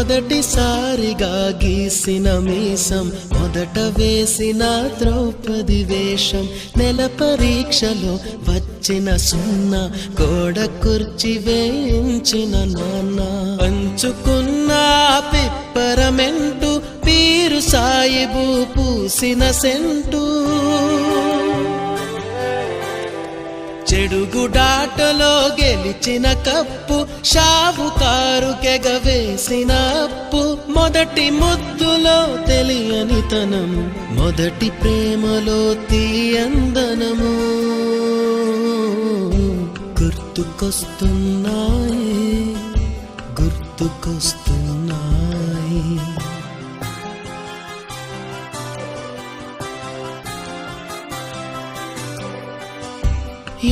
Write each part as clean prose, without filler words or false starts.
మొదటిసారిగా గీసిన మీసం, మొదట వేసిన ద్రౌపది వేషం, నెల పరీక్షలో వచ్చిన సున్నా, గోడ కుర్చీ వేయించిన నాన్న, పంచుకున్న పిప్పరమెంటు, పీరు సాయిబు పూసిన సెంటు, చెడుగుడాటలో గెలిచిన కప్పు, షావుకారు కెగవేసిన అప్పు, మొదటి ముద్దులో తెలియనితనము, మొదటి ప్రేమలో తీయందనము గుర్తుకొస్తున్నాయి, గుర్తుకొస్తున్నాయి.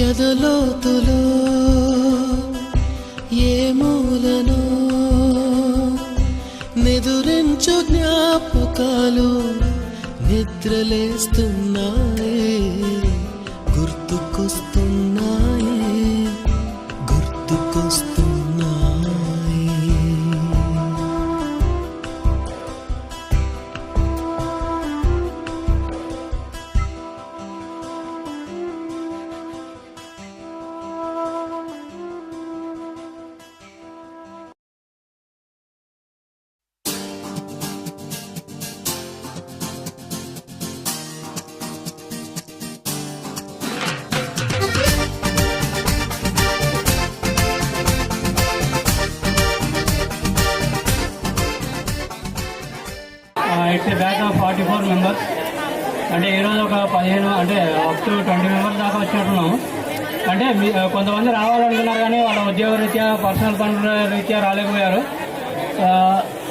ఎదలోతులో ఏ మూలను నిదురించు జ్ఞాపకాలు నిద్రలేస్తున్నాయి, గుర్తుకొస్తున్నాయి, గుర్తుకొస్తున్నాయి. It's a batch of 44 members. అంటే ఈరోజు ఒక 15 అంటే అప్ టు 20 మెంబర్స్ దాకా వచ్చినట్టున్నాము. అంటే కొంతమంది రావాలనుకున్నారు కానీ వాళ్ళ ఉద్యోగ రీత్యా, పర్సనల్ పనుల రీత్యా రాలేకపోయారు.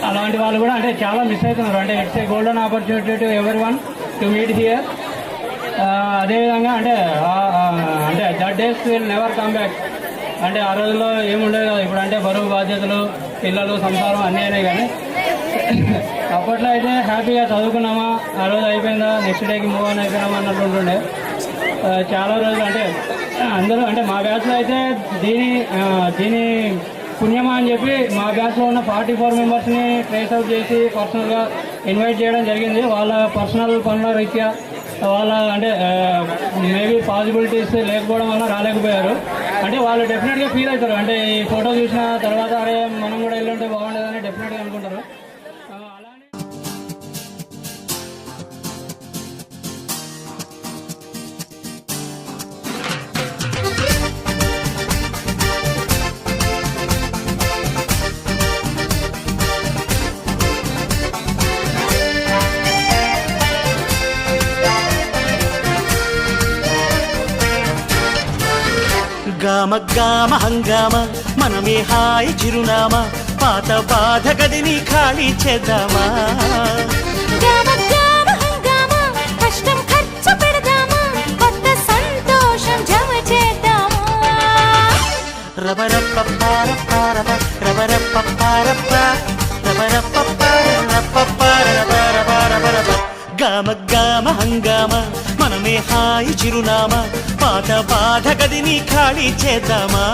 అలాంటి వాళ్ళు కూడా అంటే చాలా మిస్ అవుతున్నారు. అంటే it's a golden opportunity to everyone to meet here. అదేవిధంగా అంటే that days will never come back. అంటే ఆ రోజుల్లో ఏముండేది కదా. ఇప్పుడు అంటే బరువు బాధ్యతలు, పిల్లలు, సంసారం అన్నీ అయినాయి. కానీ అప్పట్లో అయితే హ్యాపీగా చదువుకున్నామా, ఆ రోజు అయిపోయిందా, నెక్స్ట్ డేకి మూవ్ ఆన్ అయిపోయినామా అన్నట్టు ఉంటుండే. చాలా రోజులు అంటే అందరూ అంటే మా బ్యాచ్లో అయితే దీని పుణ్యమా అని చెప్పి మా బ్యాచ్లో ఉన్న 44 మెంబర్స్ని ట్రేస్ అవుట్ చేసి పర్సనల్గా ఇన్వైట్ చేయడం జరిగింది. వాళ్ళ పర్సనల్ పనుల రీత్యా వాళ్ళ అంటే మేబీ పాసిబిలిటీస్ లేకపోవడం వల్ల రాలేకపోయారు. అంటే వాళ్ళు డెఫినెట్గా ఫీల్ అవుతారు. అంటే ఈ ఫోటో చూసిన తర్వాత అరే మనం కూడా వెళ్ళుంటే బాగుండేదని డెఫినెట్గా అనుకుంటారు. గామ గామ హంగామ మనమే హాయి చిరునామా, పాత బాధ గదిని ఖాళీ చేద్దామా. గామ గామ హంగామ కష్టం ఖర్చు పెడదామా, కొత్త సంతోషం జమ చేద్దామా. రబరప్పపారపారప రబరప్పపారప రబరప్పపారపపారపపారపపారపరప. గామ గామ హంగామ మనమే హాయి చిరునామా, పాత బాధ గదిని ఖాళీ చేద్దామా.